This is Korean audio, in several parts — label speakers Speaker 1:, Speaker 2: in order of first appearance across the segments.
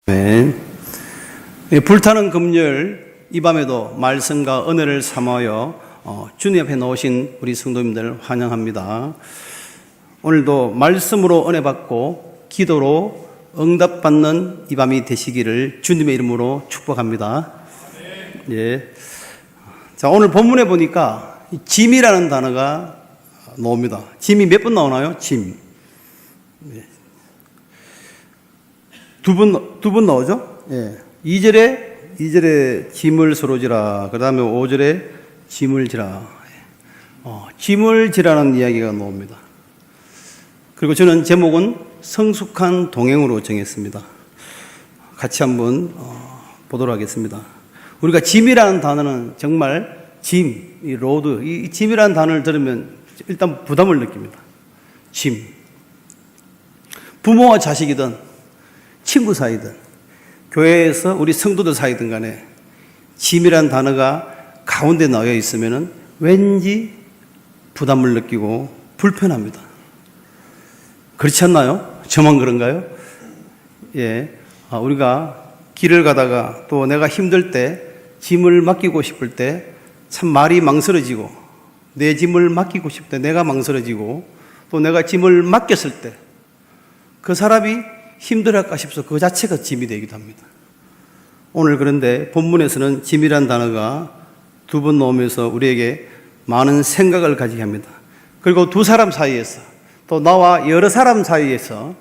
Speaker 1: 네. 불타는 금요일 이 밤에도 말씀과 은혜를 삼하여 주님 앞에 나오신 우리 성도님들 환영합니다. 오늘도 말씀으로 은혜 받고 기도로 응답받는 이 밤이 되시기를 주님의 이름으로 축복합니다. 예. 자, 오늘 본문에 보니까 짐이라는 단어가 나옵니다. 짐이 몇 번 나오나요? 짐. 예. 두 번 나오죠? 예. 2절에 짐을 서로 지라. 그 다음에 5절에 짐을 지라. 짐을 지라는 이야기가 나옵니다. 그리고 저는 제목은 성숙한 동행으로 정했습니다. 같이 한번 보도록 하겠습니다. 우리가 짐이라는 단어는 정말 짐, 이 로드, 이 짐이라는 단어를 들으면 일단 부담을 느낍니다. 짐. 부모와 자식이든 친구 사이든 교회에서 우리 성도들 사이든 간에 짐이라는 단어가 가운데 나와 있으면 왠지 부담을 느끼고 불편합니다. 그렇지 않나요? 저만 그런가요? 예. 우리가 길을 가다가 또 내가 힘들 때 짐을 맡기고 싶을 때 참 말이 망설여지고 내 짐을 맡기고 싶을 때 내가 망설여지고 또 내가 짐을 맡겼을 때 그 사람이 힘들할까 싶어서 그 자체가 짐이 되기도 합니다. 오늘 그런데 본문에서는 짐이란 단어가 두 번 나오면서 우리에게 많은 생각을 가지게 합니다. 그리고 두 사람 사이에서 또 나와 여러 사람 사이에서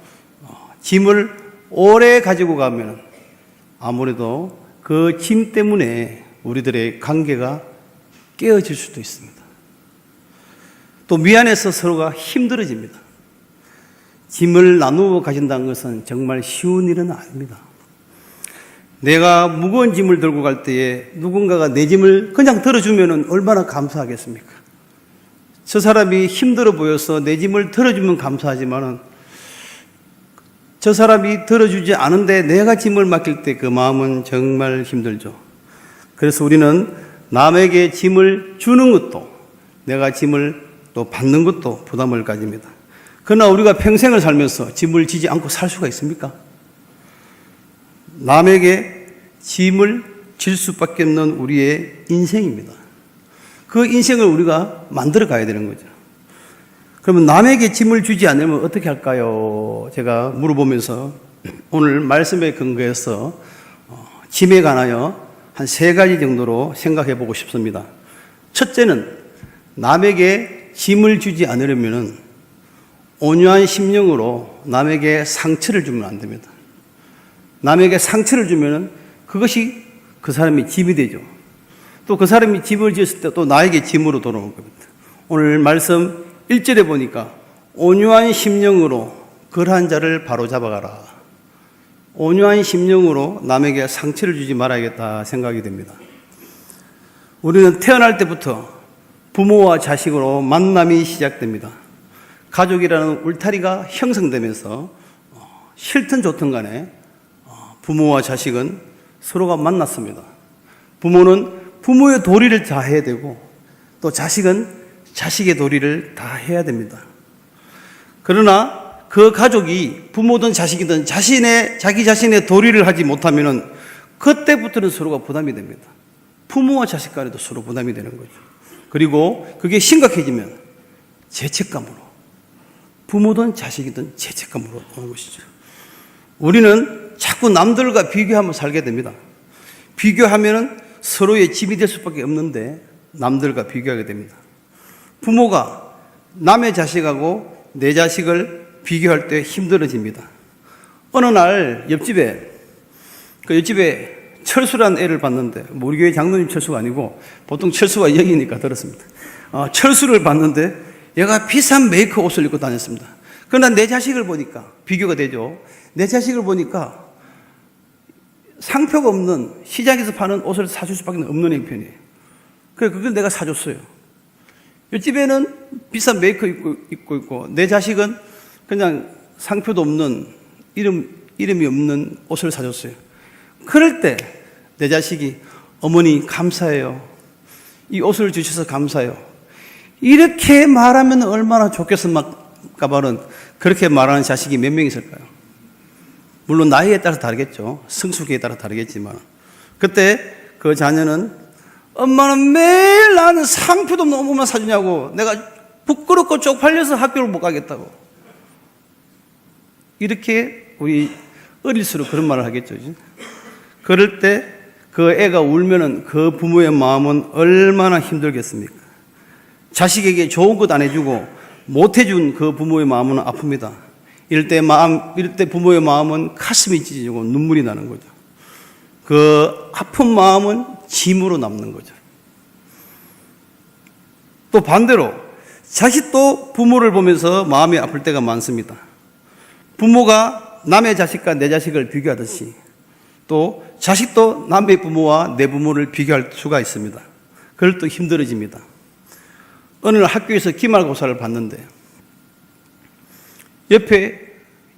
Speaker 1: 짐을 오래 가지고 가면 아무래도 그 짐 때문에 우리들의 관계가 깨어질 수도 있습니다. 또 미안해서 서로가 힘들어집니다. 짐을 나누어 가신다는 것은 정말 쉬운 일은 아닙니다. 내가 무거운 짐을 들고 갈 때에 누군가가 내 짐을 그냥 들어주면 얼마나 감사하겠습니까? 저 사람이 힘들어 보여서 내 짐을 들어주면 감사하지만 저 사람이 들어주지 않은데 내가 짐을 맡길 때 그 마음은 정말 힘들죠. 그래서 우리는 남에게 짐을 주는 것도 내가 짐을 또 받는 것도 부담을 가집니다. 그러나 우리가 평생을 살면서 짐을 지지 않고 살 수가 있습니까? 남에게 짐을 질 수밖에 없는 우리의 인생입니다. 그 인생을 우리가 만들어 가야 되는 거죠. 그러면 남에게 짐을 주지 않으면 어떻게 할까요? 제가 물어보면서 오늘 말씀에 근거해서 짐에 관하여 한 3가지 정도로 생각해 보고 싶습니다. 첫째는 남에게 짐을 주지 않으려면 온유한 심령으로 남에게 상처를 주면 안 됩니다. 남에게 상처를 주면 그것이 그 사람의 짐이 되죠. 또 그 사람이 짐을 지었을 때 또 나에게 짐으로 돌아올 겁니다. 오늘 말씀 1절에 보니까 온유한 심령으로 그러한 자를 바로잡아가라. 온유한 심령으로 남에게 상처를 주지 말아야겠다 생각이 됩니다. 우리는 태어날 때부터 부모와 자식으로 만남이 시작됩니다. 가족이라는 울타리가 형성되면서 싫든 좋든 간에 부모와 자식은 서로가 만났습니다. 부모는 부모의 도리를 다 해야 되고 또 자식은 자식의 도리를 다 해야 됩니다. 그러나 그 가족이 부모든 자식이든 자기 자신의 도리를 하지 못하면 그때부터는 서로가 부담이 됩니다. 부모와 자식 간에도 서로 부담이 되는 거죠. 그리고 그게 심각해지면 죄책감으로 부모든 자식이든 죄책감으로 오는 것이죠. 우리는 자꾸 남들과 비교하며 살게 됩니다. 비교하면 서로의 짐이 될 수밖에 없는데 남들과 비교하게 됩니다. 부모가 남의 자식하고 내 자식을 비교할 때 힘들어집니다. 어느 날 옆집에 철수란 애를 봤는데 우리 교회 장로님 철수가 아니고 보통 철수가 영이니까 들었습니다. 철수를 봤는데 얘가 비싼 메이커 옷을 입고 다녔습니다. 그러나 내 자식을 보니까 비교가 되죠. 내 자식을 보니까 상표가 없는 시장에서 파는 옷을 사줄 수밖에 없는 형편이에요. 그래서 그걸 내가 사줬어요. 옆집에는 비싼 메이커 입고 있고 내 자식은 그냥 상표도 없는 이름이 없는 옷을 사줬어요. 그럴 때 내 자식이 어머니 감사해요. 이 옷을 주셔서 감사해요. 이렇게 말하면 얼마나 좋겠습니까? 그렇게 말하는 자식이 몇 명 있을까요? 물론 나이에 따라서 다르겠죠. 성숙기에 따라 다르겠지만. 그때 그 자녀는 엄마는 매일 나는 상표도 너무만 사주냐고, 내가 부끄럽고 쪽팔려서 학교를 못 가겠다고. 이렇게 우리 어릴수록 그런 말을 하겠죠. 그럴 때 그 애가 울면은 그 부모의 마음은 얼마나 힘들겠습니까? 자식에게 좋은 것 안 해주고 못 해준 그 부모의 마음은 아픕니다. 이럴 때 부모의 마음은 가슴이 찢어지고 눈물이 나는 거죠. 그 아픈 마음은 짐으로 남는 거죠. 또 반대로 자식도 부모를 보면서 마음이 아플 때가 많습니다. 부모가 남의 자식과 내 자식을 비교하듯이 또 자식도 남의 부모와 내 부모를 비교할 수가 있습니다. 그럴 때 힘들어집니다. 어느 날 학교에서 기말고사를 봤는데 옆에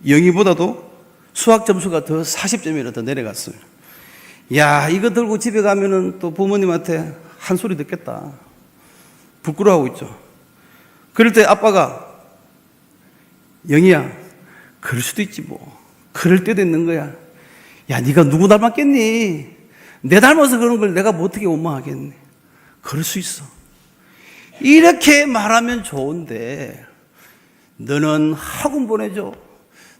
Speaker 1: 영희보다도 수학 점수가 더 40점이나 더 내려갔어요. 야, 이거 들고 집에 가면은 또 부모님한테 한 소리 듣겠다. 부끄러워하고 있죠. 그럴 때 아빠가, 영희야, 그럴 수도 있지 뭐. 그럴 때도 있는 거야. 야, 네가 누구 닮았겠니? 내 닮아서 그런 걸 내가 뭐 어떻게 원망하겠니? 그럴 수 있어. 이렇게 말하면 좋은데 너는 학원 보내줘.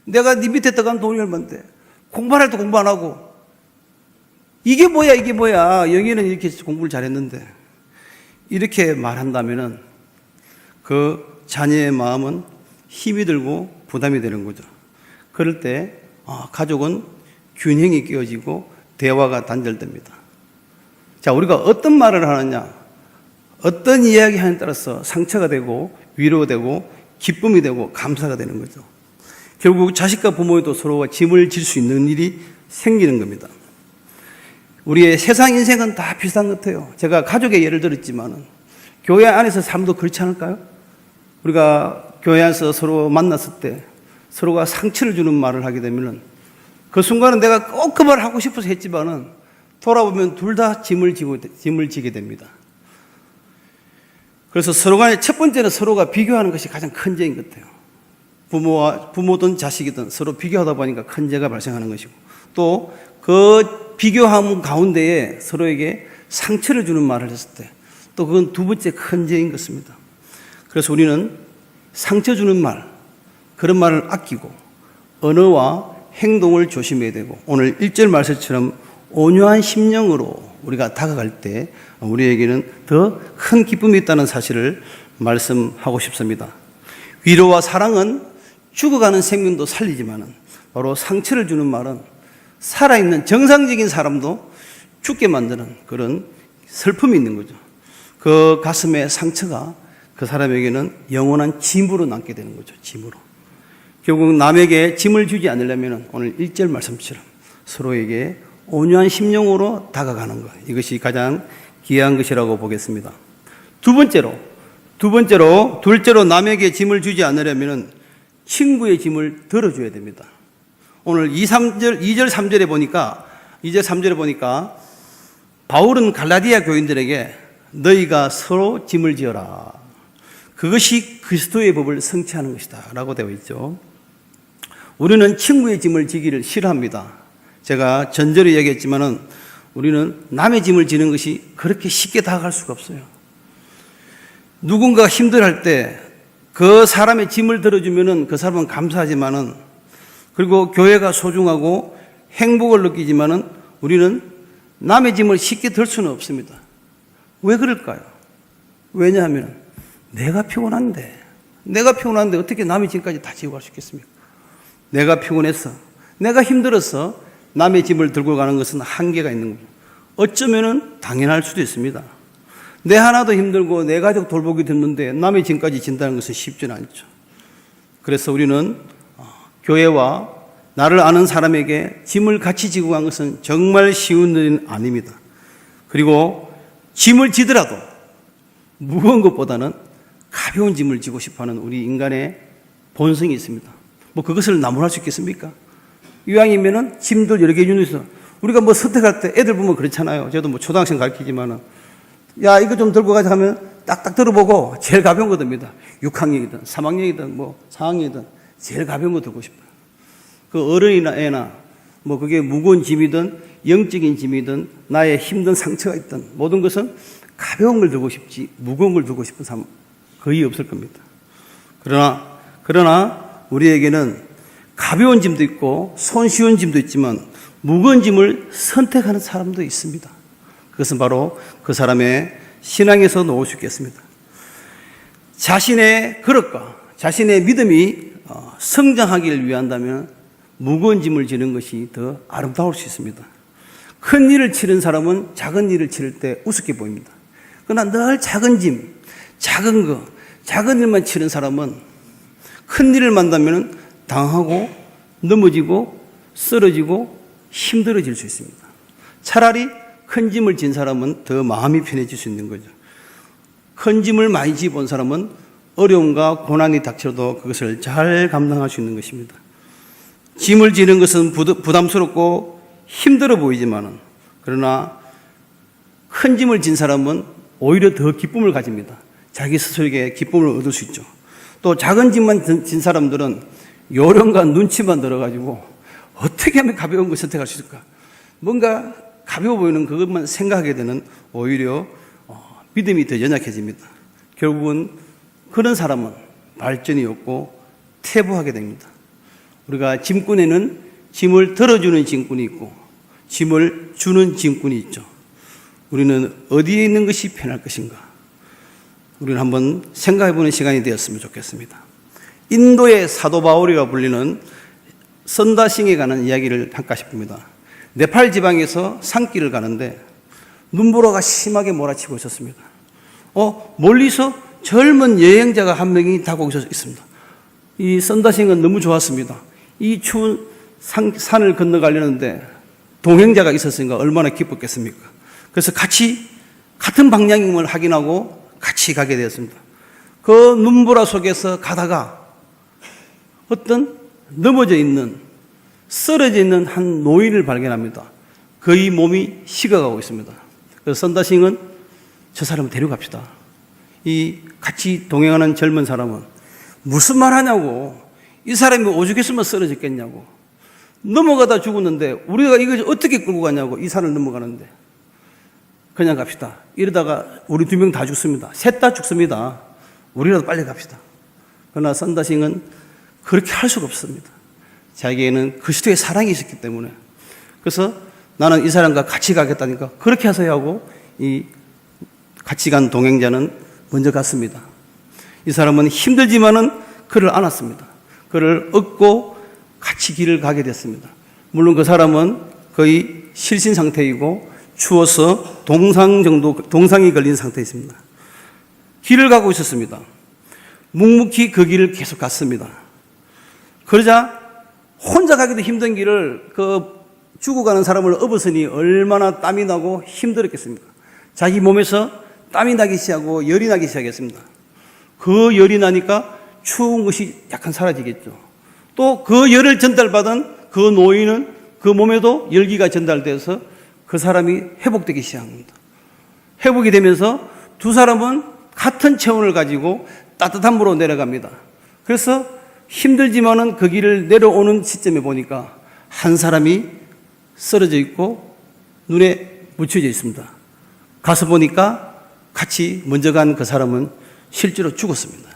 Speaker 1: 내가 네 밑에 들어간 돈이 얼만데 공부할 때 공부 안 하고. 이게 뭐야, 이게 뭐야. 영희는 이렇게 공부를 잘했는데. 이렇게 말한다면은 그 자녀의 마음은 힘이 들고 부담이 되는 거죠. 그럴 때 가족은 균형이 깨어지고 대화가 단절됩니다. 자, 우리가 어떤 말을 하느냐, 어떤 이야기 하느냐에 따라서 상처가 되고 위로가 되고 기쁨이 되고 감사가 되는 거죠. 결국 자식과 부모에도 서로가 짐을 질 수 있는 일이 생기는 겁니다. 우리의 세상 인생은 다 비슷한 것 같아요. 제가 가족의 예를 들었지만은 교회 안에서 삶도 그렇지 않을까요? 우리가 교회 안에서 서로 만났을 때 서로가 상처를 주는 말을 하게 되면은 그 순간은 내가 꼭 그 말을 하고 싶어서 했지만은 돌아보면 둘 다 짐을 지게 됩니다. 그래서 서로 간에 첫 번째는 서로가 비교하는 것이 가장 큰 죄인 것 같아요. 부모든 자식이든 서로 비교하다 보니까 큰 죄가 발생하는 것이고, 또 그 비교함 가운데에 서로에게 상처를 주는 말을 했을 때 또 그건 두 번째 큰 죄인 것입니다. 그래서 우리는 상처 주는 말, 그런 말을 아끼고 언어와 행동을 조심해야 되고, 오늘 1절 말씀처럼 온유한 심령으로 우리가 다가갈 때 우리에게는 더 큰 기쁨이 있다는 사실을 말씀하고 싶습니다. 위로와 사랑은 죽어가는 생명도 살리지만은 바로 상처를 주는 말은 살아있는 정상적인 사람도 죽게 만드는 그런 슬픔이 있는 거죠. 그 가슴의 상처가 그 사람에게는 영원한 짐으로 남게 되는 거죠. 짐으로. 결국 남에게 짐을 주지 않으려면 오늘 1절 말씀처럼 서로에게 온유한 심령으로 다가가는 것, 이것이 가장 귀한 것이라고 보겠습니다. 둘째로 남에게 짐을 주지 않으려면 친구의 짐을 들어줘야 됩니다. 오늘 2절 3절에 보니까 바울은 갈라디아 교인들에게 너희가 서로 짐을 지어라. 그것이 그리스도의 법을 성취하는 것이다 라고 되어 있죠. 우리는 친구의 짐을 지기를 싫어합니다. 제가 전절에 얘기했지만은 우리는 남의 짐을 지는 것이 그렇게 쉽게 다가갈 수가 없어요. 누군가가 힘들어할 때 그 사람의 짐을 들어주면은 그 사람은 감사하지만은, 그리고 교회가 소중하고 행복을 느끼지만은 우리는 남의 짐을 쉽게 들 수는 없습니다. 왜 그럴까요? 왜냐하면 내가 피곤한데 어떻게 남의 짐까지 다 지고 갈 수 있겠습니까? 내가 피곤해서, 내가 힘들어서 남의 짐을 들고 가는 것은 한계가 있는 거죠. 어쩌면은 당연할 수도 있습니다. 내 하나도 힘들고 내 가족 돌보기 힘든데 남의 짐까지 진다는 것은 쉽지는 않죠. 그래서 우리는 교회와 나를 아는 사람에게 짐을 같이 지고 간 것은 정말 쉬운 일은 아닙니다. 그리고 짐을 지더라도 무거운 것보다는 가벼운 짐을 지고 싶어하는 우리 인간의 본성이 있습니다. 뭐 그것을 나무랄 수 있겠습니까? 이왕이면은 짐들 여러 개 중에서 우리가 뭐 선택할 때 애들 보면 그렇잖아요. 저도 뭐 초등학생 가르치지만은, 야, 이거 좀 들고 가자 하면 딱딱 들어보고 제일 가벼운 거 듭니다. 6학년이든 3학년이든 뭐 4학년이든 제일 가벼운 거 들고 싶어요. 그 어른이나 애나 뭐 그게 무거운 짐이든 영적인 짐이든 나의 힘든 상처가 있든 모든 것은 가벼운 걸 들고 싶지 무거운 걸 들고 싶은 사람 거의 없을 겁니다. 그러나 우리에게는 가벼운 짐도 있고 손쉬운 짐도 있지만 무거운 짐을 선택하는 사람도 있습니다. 그것은 바로 그 사람의 신앙에서 놓을 수 있겠습니다. 자신의 그릇과 자신의 믿음이 성장하기를 위한다면 무거운 짐을 지는 것이 더 아름다울 수 있습니다. 큰 일을 치른 사람은 작은 일을 치를 때 우습게 보입니다. 그러나 늘 작은 짐, 작은 일만 치른 사람은 큰 일을 만나면 당하고 넘어지고 쓰러지고 힘들어질 수 있습니다. 차라리 큰 짐을 진 사람은 더 마음이 편해질 수 있는 거죠. 큰 짐을 많이 지본 사람은 어려움과 고난이 닥쳐도 그것을 잘 감당할 수 있는 것입니다. 짐을 지는 것은 부담스럽고 힘들어 보이지만 그러나 큰 짐을 진 사람은 오히려 더 기쁨을 가집니다. 자기 스스로에게 기쁨을 얻을 수 있죠. 또 작은 짐만 진 사람들은 요령과 눈치만 들어가지고 어떻게 하면 가벼운 걸 선택할 수 있을까? 뭔가 가벼워 보이는 그것만 생각하게 되는 오히려 믿음이 더 연약해집니다. 결국은 그런 사람은 발전이 없고 퇴보하게 됩니다. 우리가 짐꾼에는 짐을 들어주는 짐꾼이 있고 짐을 주는 짐꾼이 있죠. 우리는 어디에 있는 것이 편할 것인가? 우리는 한번 생각해보는 시간이 되었으면 좋겠습니다. 인도의 사도 바울이라 불리는 선다싱에 관한 이야기를 할까 싶습니다. 네팔 지방에서 산길을 가는데 눈보라가 심하게 몰아치고 있었습니다. 멀리서 젊은 여행자가 한 명이 다가오고 있습니다. 이 선다싱은 너무 좋았습니다. 이 추운 산을 건너가려는데 동행자가 있었으니까 얼마나 기뻤겠습니까? 그래서 같은 방향임을 확인하고 같이 가게 되었습니다. 그 눈보라 속에서 가다가 어떤 넘어져 있는, 쓰러져 있는 한 노인을 발견합니다. 그의 몸이 식어가고 있습니다. 그래서 선다싱은 저 사람을 데려갑시다. 이 같이 동행하는 젊은 사람은 무슨 말 하냐고, 이 사람이 오죽했으면 쓰러졌겠냐고, 넘어가다 죽었는데 우리가 이걸 어떻게 끌고 가냐고, 이 산을 넘어가는데 그냥 갑시다. 이러다가 우리 2명 다 죽습니다. 셋 다 죽습니다. 우리라도 빨리 갑시다. 그러나 선다싱은 그렇게 할 수가 없습니다. 자기에는 그리스도의 사랑이 있었기 때문에. 그래서 나는 이 사람과 같이 가겠다니까 그렇게 하세요 하고 이 같이 간 동행자는 먼저 갔습니다. 이 사람은 힘들지만은 그를 안았습니다. 그를 업고 같이 길을 가게 됐습니다. 물론 그 사람은 거의 실신 상태이고 추워서 동상이 걸린 상태에 있습니다. 길을 가고 있었습니다. 묵묵히 그 길을 계속 갔습니다. 그러자 혼자 가기도 힘든 길을 죽어가는 사람을 업었으니 얼마나 땀이 나고 힘들었겠습니까? 자기 몸에서 땀이 나기 시작하고 열이 나기 시작했습니다. 그 열이 나니까 추운 것이 약간 사라지겠죠. 또 그 열을 전달받은 그 노인은 그 몸에도 열기가 전달돼서 그 사람이 회복되기 시작합니다. 회복이 되면서 두 사람은 같은 체온을 가지고 따뜻한 물로 내려갑니다. 그래서 힘들지만은 그 길을 내려오는 시점에 보니까 한 사람이 쓰러져 있고 눈에 묻혀져 있습니다. 가서 보니까 같이 먼저 간 그 사람은 실제로 죽었습니다.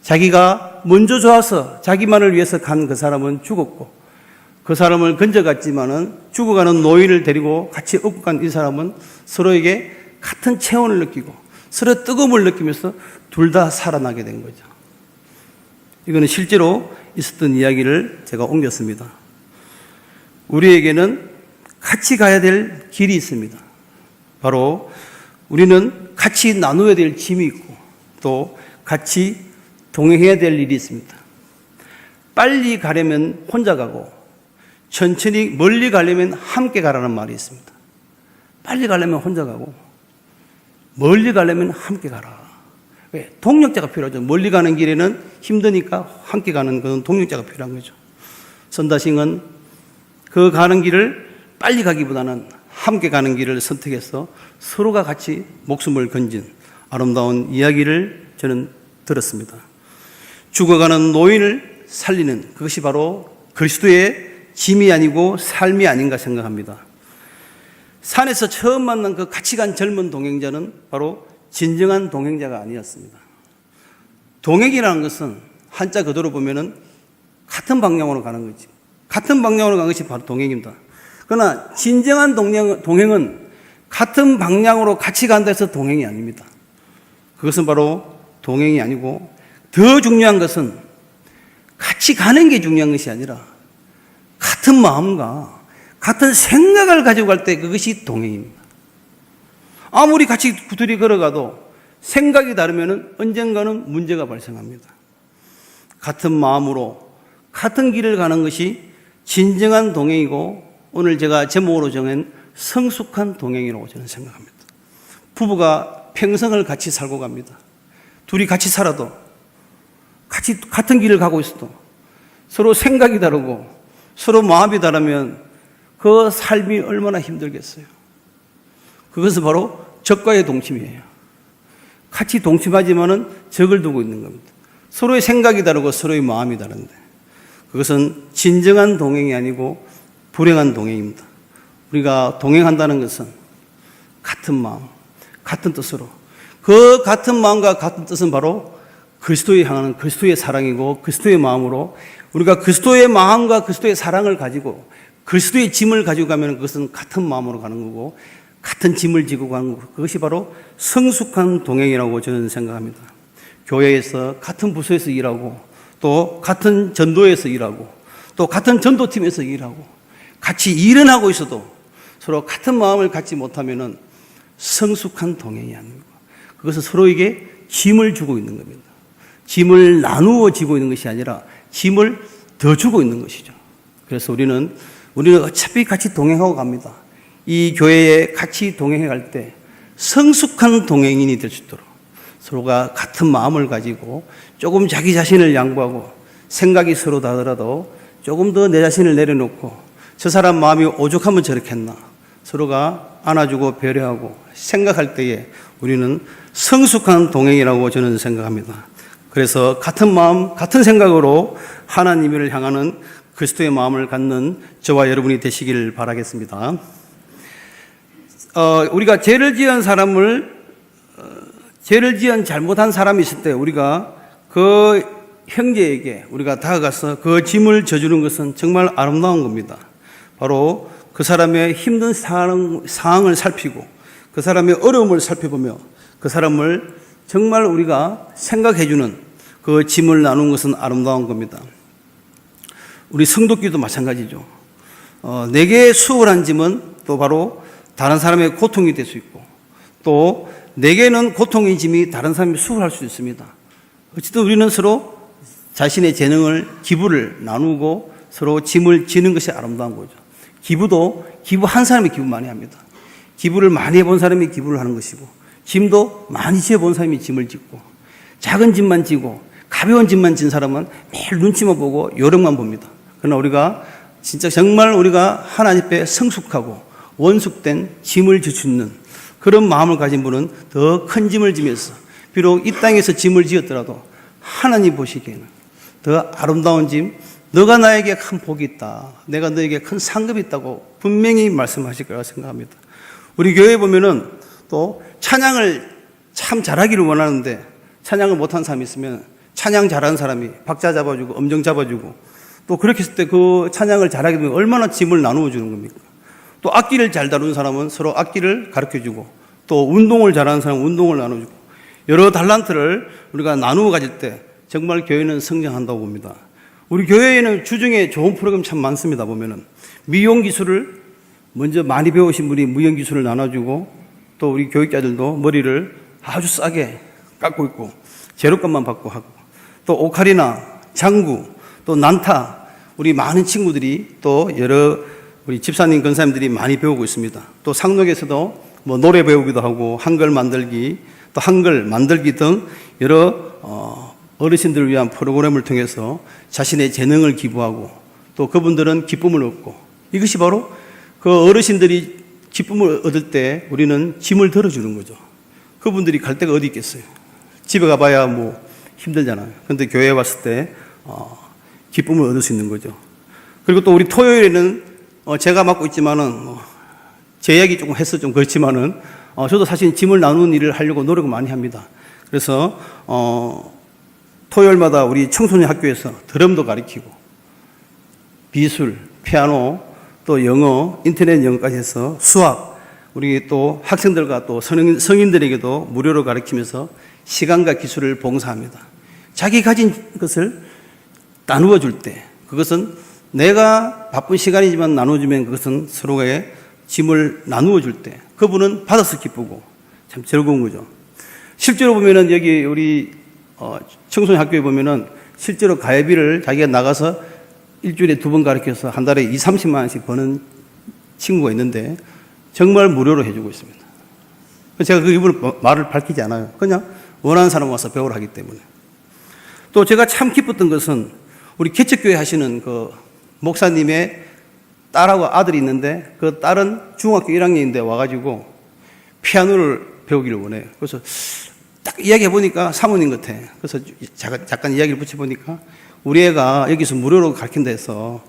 Speaker 1: 자기가 먼저 좋아서 자기만을 위해서 간 그 사람은 죽었고 그 사람을 건져갔지만은 죽어가는 노인을 데리고 같이 업고 간 이 사람은 서로에게 같은 체온을 느끼고 서로 뜨거움을 느끼면서 둘 다 살아나게 된 거죠. 이거는 실제로 있었던 이야기를 제가 옮겼습니다. 우리에게는 같이 가야 될 길이 있습니다. 바로 우리는 같이 나누어야 될 짐이 있고 또 같이 동행해야 될 일이 있습니다. 빨리 가려면 혼자 가고 천천히 멀리 가려면 함께 가라는 말이 있습니다. 빨리 가려면 혼자 가고 멀리 가려면 함께 가라. 왜? 동력자가 필요하죠. 멀리 가는 길에는 힘드니까 함께 가는 그런 동력자가 필요한 거죠. 선다싱은 그 가는 길을 빨리 가기보다는 함께 가는 길을 선택해서 서로가 같이 목숨을 건진 아름다운 이야기를 저는 들었습니다. 죽어가는 노인을 살리는 그것이 바로 그리스도의 짐이 아니고 삶이 아닌가 생각합니다. 산에서 처음 만난 그 같이 간 젊은 동행자는 바로 진정한 동행자가 아니었습니다. 동행이라는 것은 한자 그대로 보면은 같은 방향으로 가는 거지. 같은 방향으로 가는 것이 바로 동행입니다. 그러나 진정한 동행은 같은 방향으로 같이 간다 해서 동행이 아닙니다. 그것은 바로 동행이 아니고 더 중요한 것은 같이 가는 게 중요한 것이 아니라 같은 마음과 같은 생각을 가지고 갈 때 그것이 동행입니다. 아무리 같이 둘이 걸어가도 생각이 다르면 언젠가는 문제가 발생합니다. 같은 마음으로 같은 길을 가는 것이 진정한 동행이고 오늘 제가 제목으로 정한 성숙한 동행이라고 저는 생각합니다. 부부가 평생을 같이 살고 갑니다. 둘이 같이 살아도 같은 길을 가고 있어도 서로 생각이 다르고 서로 마음이 다르면 그 삶이 얼마나 힘들겠어요. 그것은 바로 적과의 동침이에요. 같이 동침하지만은 적을 두고 있는 겁니다. 서로의 생각이 다르고 서로의 마음이 다른데 그것은 진정한 동행이 아니고 불행한 동행입니다. 우리가 동행한다는 것은 같은 마음, 같은 뜻으로 그 같은 마음과 같은 뜻은 바로 그리스도에 향하는 그리스도의 사랑이고 그리스도의 마음으로 우리가 그리스도의 마음과 그리스도의 사랑을 가지고 그리스도의 짐을 가지고 가면 그것은 같은 마음으로 가는 거고 같은 짐을 지고 가는 거고 그것이 바로 성숙한 동행이라고 저는 생각합니다. 교회에서 같은 부서에서 일하고 또 같은 전도에서 일하고 또 같은 전도팀에서 일하고 같이 일은 하고 있어도 서로 같은 마음을 갖지 못하면은 성숙한 동행이 아닙니다. 그것은 서로에게 짐을 주고 있는 겁니다. 짐을 나누어 지고 있는 것이 아니라 짐을 더 주고 있는 것이죠. 그래서 우리는 어차피 같이 동행하고 갑니다. 이 교회에 같이 동행해 갈 때 성숙한 동행인이 될 수 있도록 서로가 같은 마음을 가지고 조금 자기 자신을 양보하고 생각이 서로 다르더라도 조금 더 내 자신을 내려놓고 저 사람 마음이 오죽하면 저렇게 했나 서로가 안아주고 배려하고 생각할 때에 우리는 성숙한 동행이라고 저는 생각합니다. 그래서 같은 마음, 같은 생각으로 하나님을 향하는 그리스도의 마음을 갖는 저와 여러분이 되시기를 바라겠습니다. 우리가 죄를 지은 잘못한 사람이 있을 때 우리가 그 형제에게 우리가 다가가서 그 짐을 져주는 것은 정말 아름다운 겁니다. 바로 그 사람의 힘든 상황을 살피고 그 사람의 어려움을 살펴보며 그 사람을 정말 우리가 생각해주는 그 짐을 나누는 것은 아름다운 겁니다. 우리 성도끼도 마찬가지죠. 내게 수월한 짐은 또 바로 다른 사람의 고통이 될 수 있고 또 내게는 고통의 짐이 다른 사람이 수월할 수 있습니다. 어쨌든 우리는 서로 자신의 재능을 기부를 나누고 서로 짐을 지는 것이 아름다운 거죠. 기부 한 사람이 기부 많이 합니다. 기부를 많이 해본 사람이 기부를 하는 것이고 짐도 많이 지어본 사람이 짐을 짓고 작은 짐만 지고 가벼운 짐만 진 사람은 매일 눈치만 보고 요령만 봅니다. 그러나 우리가 진짜 정말 우리가 하나님 앞에 성숙하고 원숙된 짐을 질 수 있는 그런 마음을 가진 분은 더 큰 짐을 지면서 비록 이 땅에서 짐을 지었더라도 하나님 보시기에는 더 아름다운 짐, 너가 나에게 큰 복이 있다, 내가 너에게 큰 상급이 있다고 분명히 말씀하실 거라고 생각합니다. 우리 교회에 보면은 또 찬양을 참 잘하기를 원하는데 찬양을 못한 사람이 있으면 찬양 잘하는 사람이 박자 잡아주고 음정 잡아주고 또 그렇게 했을 때 그 찬양을 잘하게 되면 얼마나 짐을 나누어 주는 겁니까? 또 악기를 잘 다루는 사람은 서로 악기를 가르쳐주고 또 운동을 잘하는 사람은 운동을 나눠주고 여러 달란트를 우리가 나누어 가질 때 정말 교회는 성장한다고 봅니다. 우리 교회에는 주중에 좋은 프로그램 참 많습니다. 보면은 미용 기술을 먼저 많이 배우신 분이 미용 기술을 나눠주고 또 우리 교육자들도 머리를 아주 싸게 깎고 있고 재료값만 받고 하고 또 오카리나, 장구, 또 난타 우리 많은 친구들이 또 여러 우리 집사님, 권사님들이 많이 배우고 있습니다. 또 상록에서도 뭐 노래 배우기도 하고 한글 만들기, 또 한글 만들기 등 여러 어르신들을 위한 프로그램을 통해서 자신의 재능을 기부하고 또 그분들은 기쁨을 얻고 이것이 바로 그 어르신들이 기쁨을 얻을 때 우리는 짐을 덜어주는 거죠. 그분들이 갈 데가 어디 있겠어요. 집에 가봐야 뭐 힘들잖아요. 그런데 교회에 왔을 때 기쁨을 얻을 수 있는 거죠. 그리고 또 우리 토요일에는 제가 맡고 있지만은 제 이야기 조금 해서 좀 그렇지만은 저도 사실 짐을 나누는 일을 하려고 노력을 많이 합니다. 그래서 토요일마다 우리 청소년 학교에서 드럼도 가르치고 미술, 피아노, 또 영어, 인터넷 영어까지 해서 수학, 우리 또 학생들과 또 성인들에게도 무료로 가르치면서 시간과 기술을 봉사합니다. 자기 가진 것을 나누어 줄 때, 그것은 내가 바쁜 시간이지만 나눠주면 그것은 서로의 짐을 나누어 줄 때, 그분은 받아서 기쁘고 참 즐거운 거죠. 실제로 보면은 여기 우리 청소년 학교에 보면은 실제로 가야비를 자기가 나가서 일주일에 2번 가르쳐서 한 달에 30만 원씩 버는 친구가 있는데 정말 무료로 해주고 있습니다. 제가 그 이분을 말을 밝히지 않아요. 그냥 원하는 사람 와서 배우러 하기 때문에. 또 제가 참 기뻤던 것은 우리 개척교회 하시는 그 목사님의 딸하고 아들이 있는데 그 딸은 중학교 1학년인데 와가지고 피아노를 배우기를 원해요. 그래서 딱 이야기해보니까 사모님 같아. 그래서 잠깐 이야기를 붙여보니까 우리 애가 여기서 무료로 가르친다 해서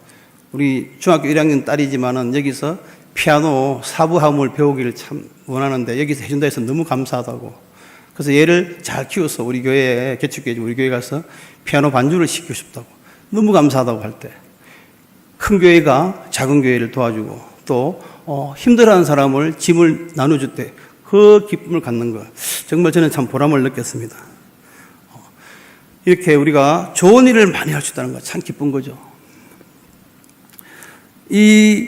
Speaker 1: 우리 중학교 1학년 딸이지만은 여기서 피아노 사부함을 배우기를 참 원하는데 여기서 해준다 해서 너무 감사하다고. 그래서 얘를 잘 키워서 우리 교회에, 개척교회 우리 교회 가서 피아노 반주를 시키고 싶다고. 너무 감사하다고 할 때. 큰 교회가 작은 교회를 도와주고 또 힘들어하는 사람을 짐을 나눠줄 때 그 기쁨을 갖는 것. 정말 저는 참 보람을 느꼈습니다. 이렇게 우리가 좋은 일을 많이 할 수 있다는 것 참 기쁜 거죠. 이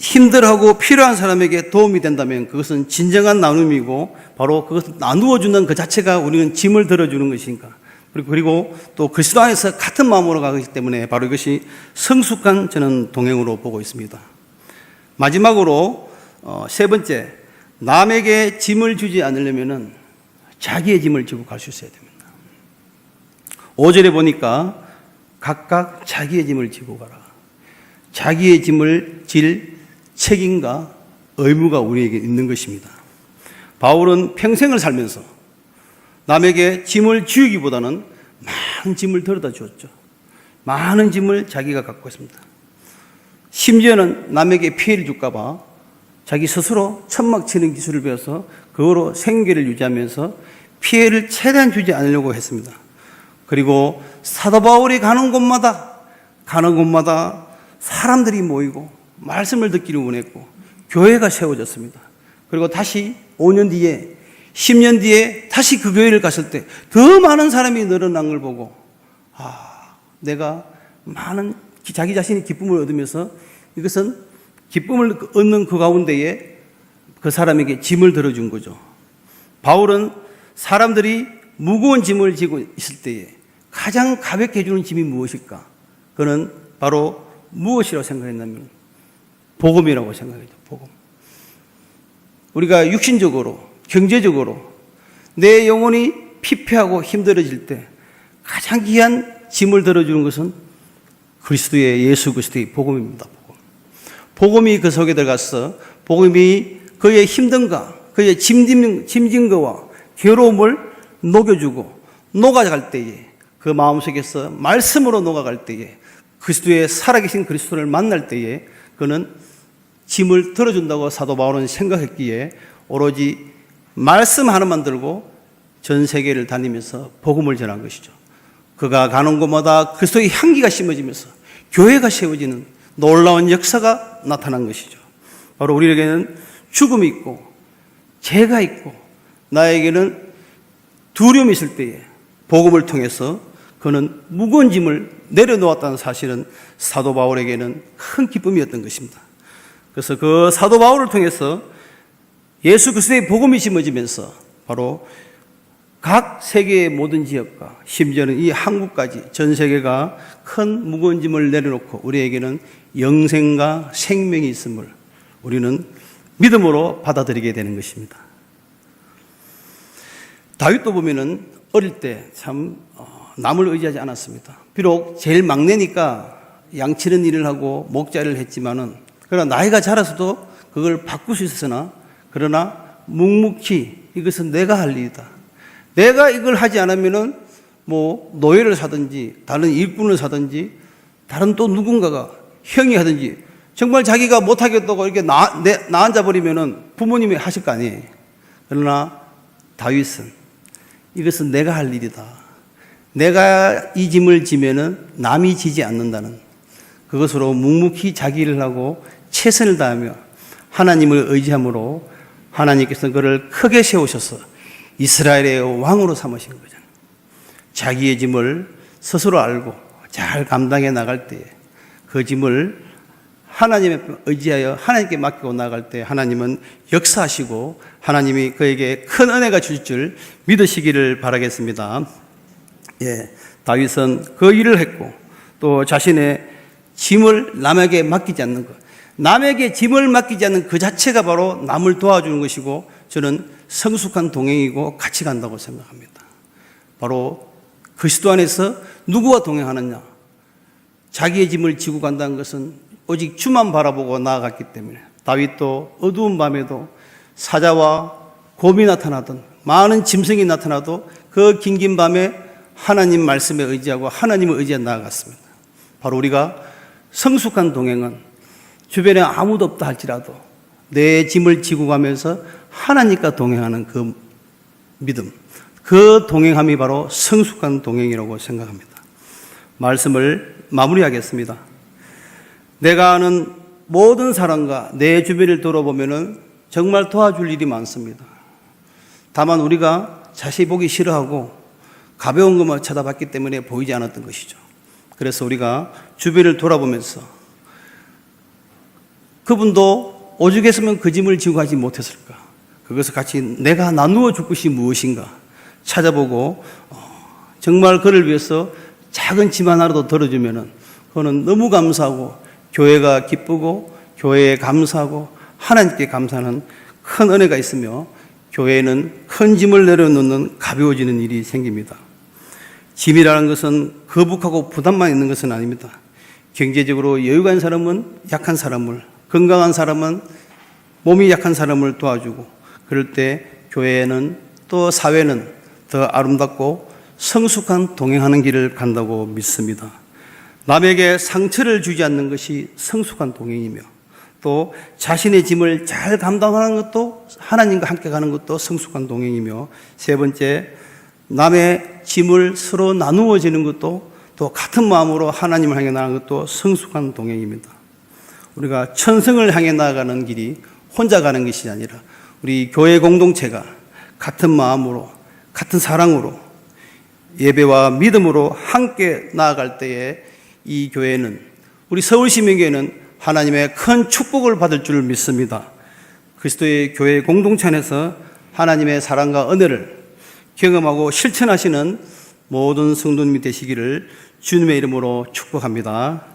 Speaker 1: 힘들어하고 필요한 사람에게 도움이 된다면 그것은 진정한 나눔이고 바로 그것을 나누어 주는 그 자체가 우리는 짐을 들어주는 것이니까. 그리고 또 그리스도 안에서 같은 마음으로 가기 때문에 바로 이것이 성숙한 저는 동행으로 보고 있습니다. 마지막으로 세 번째, 남에게 짐을 주지 않으려면은 자기의 짐을 지고 갈 수 있어야 됩니다. 5절에 보니까 각각 자기의 짐을 지고 가라. 자기의 짐을 질 책임과 의무가 우리에게 있는 것입니다. 바울은 평생을 살면서 남에게 짐을 지우기보다는 많은 짐을 덜어다 주었죠. 많은 짐을 자기가 갖고 있습니다. 심지어는 남에게 피해를 줄까봐 자기 스스로 천막 치는 기술을 배워서 그거로 생계를 유지하면서 피해를 최대한 주지 않으려고 했습니다. 그리고 사도 바울이 가는 곳마다 사람들이 모이고 말씀을 듣기를 원했고 교회가 세워졌습니다. 그리고 다시 5년 뒤에 10년 뒤에 다시 그 교회를 갔을 때 더 많은 사람이 늘어난 걸 보고 내가 많은 자기 자신이 기쁨을 얻으면서 이것은 기쁨을 얻는 그 가운데에 그 사람에게 짐을 들어준 거죠. 바울은 사람들이 무거운 짐을 지고 있을 때에 가장 가볍게 해주는 짐이 무엇일까? 그는 바로 무엇이라고 생각했냐면 복음이라고 생각했죠. 복음. 우리가 육신적으로, 경제적으로 내 영혼이 피폐하고 힘들어질 때 가장 귀한 짐을 들어주는 것은 그리스도의 예수 그리스도의 복음입니다. 복음이 그 속에 들어가서 복음이 그의 힘든가, 그의 짐진 거와 괴로움을 녹여주고 녹아갈 때에 그 마음속에서 말씀으로 녹아갈 때에 그리스도의 살아계신 그리스도를 만날 때에 그는 짐을 들어준다고 사도 바울은 생각했기에 오로지 말씀 하나만 들고 전 세계를 다니면서 복음을 전한 것이죠. 그가 가는 곳마다 그리스도의 향기가 심어지면서 교회가 세워지는 놀라운 역사가 나타난 것이죠. 바로 우리에게는 죽음이 있고 죄가 있고 나에게는 두려움이 있을 때에 복음을 통해서 그는 무거운 짐을 내려놓았다는 사실은 사도 바울에게는 큰 기쁨이었던 것입니다. 그래서 그 사도 바울을 통해서 예수 그리스도의 복음이 심어지면서 바로 각 세계의 모든 지역과 심지어는 이 한국까지 전 세계가 큰 무거운 짐을 내려놓고 우리에게는 영생과 생명이 있음을 우리는 믿음으로 받아들이게 되는 것입니다. 다윗도 보면은 어릴 때 참 남을 의지하지 않았습니다. 비록 제일 막내니까 양치는 일을 하고 목자를 했지만은 그러나 나이가 자라서도 그걸 바꿀 수 있었으나 그러나 묵묵히 이것은 내가 할 일이다. 내가 이걸 하지 않으면은 뭐 노예를 사든지 다른 일꾼을 사든지 다른 또 누군가가 형이 하든지 정말 자기가 못하겠다고 이렇게 나 앉아버리면은 부모님이 하실 거 아니에요. 그러나 다윗은 이것은 내가 할 일이다. 내가 이 짐을 지면은 남이 지지 않는다는 그것으로 묵묵히 자기 일을 하고 최선을 다하며 하나님을 의지함으로 하나님께서는 그를 크게 세우셔서 이스라엘의 왕으로 삼으신 거죠. 자기의 짐을 스스로 알고 잘 감당해 나갈 때에 그 짐을 하나님에 의지하여 하나님께 맡기고 나갈 때 하나님은 역사하시고 하나님이 그에게 큰 은혜가 줄 줄 믿으시기를 바라겠습니다. 예, 다윗은 그 일을 했고 또 자신의 짐을 남에게 맡기지 않는 것, 남에게 짐을 맡기지 않는 그 자체가 바로 남을 도와주는 것이고 저는 성숙한 동행이고 같이 간다고 생각합니다. 바로 그리스도 안에서 누구와 동행하느냐? 자기의 짐을 지고 간다는 것은 오직 주만 바라보고 나아갔기 때문에 다윗도 어두운 밤에도 사자와 곰이 나타나던 많은 짐승이 나타나도 그 긴긴 밤에 하나님 말씀에 의지하고 하나님을 의지해 나아갔습니다. 바로 우리가 성숙한 동행은 주변에 아무도 없다 할지라도 내 짐을 지고 가면서 하나님과 동행하는 그 믿음, 그 동행함이 바로 성숙한 동행이라고 생각합니다. 말씀을 마무리하겠습니다. 내가 아는 모든 사람과 내 주변을 돌아보면 정말 도와줄 일이 많습니다. 다만 우리가 자세히 보기 싫어하고 가벼운 것만 쳐다봤기 때문에 보이지 않았던 것이죠. 그래서 우리가 주변을 돌아보면서 그분도 오죽했으면 그 짐을 지고 가지 못했을까? 그것을 같이 내가 나누어 줄 것이 무엇인가 찾아보고 정말 그를 위해서 작은 짐 하나라도 덜어주면은 그거는 너무 감사하고 교회가 기쁘고 교회에 감사하고 하나님께 감사하는 큰 은혜가 있으며 교회에는 큰 짐을 내려놓는 가벼워지는 일이 생깁니다. 짐이라는 것은 거북하고 부담만 있는 것은 아닙니다. 경제적으로 여유가 있는 사람은 약한 사람을, 건강한 사람은 몸이 약한 사람을 도와주고 그럴 때 교회는 또 사회는 더 아름답고 성숙한 동행하는 길을 간다고 믿습니다. 남에게 상처를 주지 않는 것이 성숙한 동행이며 또 자신의 짐을 잘 감당하는 것도 하나님과 함께 가는 것도 성숙한 동행이며 세 번째 남의 짐을 서로 나누어지는 것도 또 같은 마음으로 하나님을 향해 나가는 것도 성숙한 동행입니다. 우리가 천성을 향해 나아가는 길이 혼자 가는 것이 아니라 우리 교회 공동체가 같은 마음으로 같은 사랑으로 예배와 믿음으로 함께 나아갈 때에 이 교회는 우리 서울시민교회는 하나님의 큰 축복을 받을 줄 믿습니다. 그리스도의 교회 공동체 안에서 하나님의 사랑과 은혜를 경험하고 실천하시는 모든 성도님이 되시기를 주님의 이름으로 축복합니다.